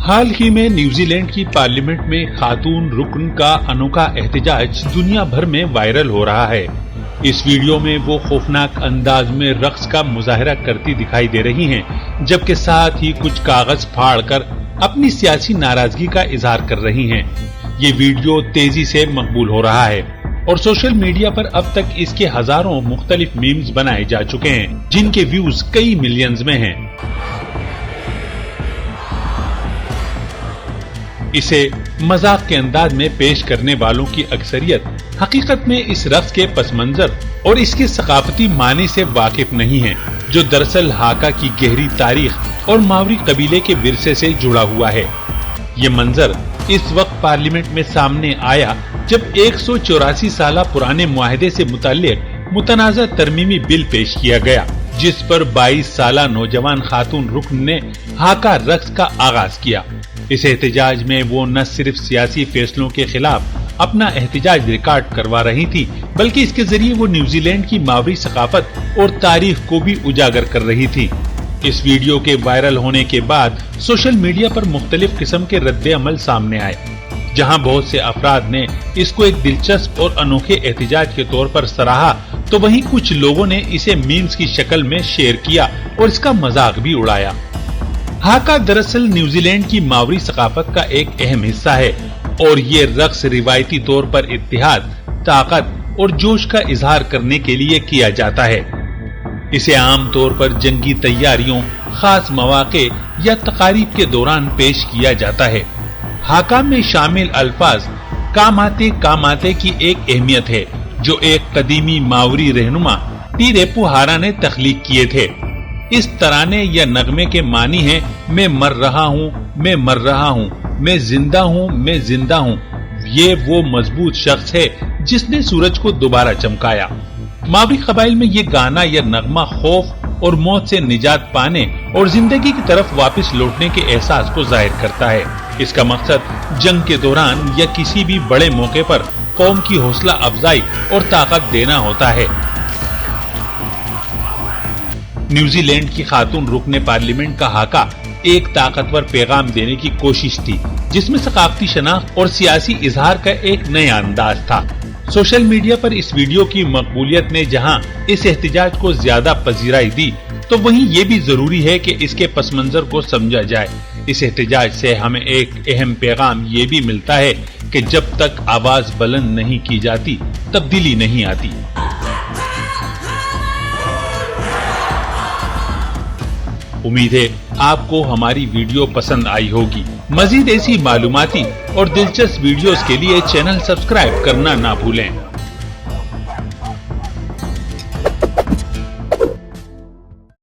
حال ہی میں New Zealand کی پارلیمنٹ میں خاتون رکن کا انوکھا احتجاج دنیا بھر میں وائرل ہو رہا ہے۔ اس ویڈیو میں وہ خوفناک انداز میں رقص کا مظاہرہ کرتی دکھائی دے رہی ہیں، جبکہ ساتھ ہی کچھ کاغذ پھاڑ کر اپنی سیاسی ناراضگی کا اظہار کر رہی ہیں۔ یہ ویڈیو تیزی سے مقبول ہو رہا ہے اور سوشل میڈیا پر اب تک اس کے ہزاروں مختلف میمز بنائے جا چکے ہیں، جن کے ویوز کئی ملینز میں ہیں۔ اسے مذاق کے انداز میں پیش کرنے والوں کی اکثریت حقیقت میں اس رقص کے پس منظر اور اس کے ثقافتی معنی سے واقف نہیں ہیں، جو دراصل ہاکا کی گہری تاریخ اور ماوری قبیلے کے ورثے سے جڑا ہوا ہے۔ یہ منظر اس وقت پارلیمنٹ میں سامنے آیا جب 184 سالہ پرانے معاہدے سے متعلق متنازع ترمیمی بل پیش کیا گیا، جس پر 22 سالہ نوجوان خاتون رکن نے ہاکا رقص کا آغاز کیا۔ اس احتجاج میں وہ نہ صرف سیاسی فیصلوں کے خلاف اپنا احتجاج ریکارڈ کروا رہی تھی، بلکہ اس کے ذریعے وہ نیوزی لینڈ کی ماوری ثقافت اور تاریخ کو بھی اجاگر کر رہی تھی۔ اس ویڈیو کے وائرل ہونے کے بعد سوشل میڈیا پر مختلف قسم کے رد عمل سامنے آئے، جہاں بہت سے افراد نے اس کو ایک دلچسپ اور انوکھے احتجاج کے طور پر سراہا، تو وہیں کچھ لوگوں نے اسے میمز کی شکل میں شیئر کیا اور اس کا مذاق بھی اڑایا۔ ہاکا دراصل نیوزی لینڈ کی ماوری ثقافت کا ایک اہم حصہ ہے اور یہ رقص روایتی طور پر اتحاد، طاقت اور جوش کا اظہار کرنے کے لیے کیا جاتا ہے۔ اسے عام طور پر جنگی تیاریوں، خاص مواقع یا تقاریب کے دوران پیش کیا جاتا ہے۔ ہاکا میں شامل الفاظ کاماتے کی ایک اہمیت ہے، جو ایک قدیمی ماوری رہنما ٹیریپو ہارا نے تخلیق کیے تھے۔ اس ترانے یا نغمے کے معنی ہیں: میں مر رہا ہوں، میں مر رہا ہوں، میں زندہ ہوں، میں زندہ ہوں۔ یہ وہ مضبوط شخص ہے جس نے سورج کو دوبارہ چمکایا۔ ماوری قبائل میں یہ گانا یا نغمہ خوف اور موت سے نجات پانے اور زندگی کی طرف واپس لوٹنے کے احساس کو ظاہر کرتا ہے۔ اس کا مقصد جنگ کے دوران یا کسی بھی بڑے موقع پر قوم کی حوصلہ افزائی اور طاقت دینا ہوتا ہے۔ نیوزی لینڈ کی خاتون رکن پارلیمنٹ کا ہاکا ایک طاقتور پیغام دینے کی کوشش تھی، جس میں ثقافتی شناخت اور سیاسی اظہار کا ایک نیا انداز تھا۔ سوشل میڈیا پر اس ویڈیو کی مقبولیت نے جہاں اس احتجاج کو زیادہ پذیرائی دی، تو وہیں یہ بھی ضروری ہے کہ اس کے پس منظر کو سمجھا جائے۔ اس احتجاج سے ہمیں ایک اہم پیغام یہ بھی ملتا ہے کہ جب تک آواز بلند نہیں کی جاتی، تبدیلی نہیں آتی۔ امید ہے آپ کو ہماری ویڈیو پسند آئی ہوگی۔ مزید ایسی معلوماتی اور دلچسپ ویڈیوز کے لیے چینل سبسکرائب کرنا نہ بھولیں۔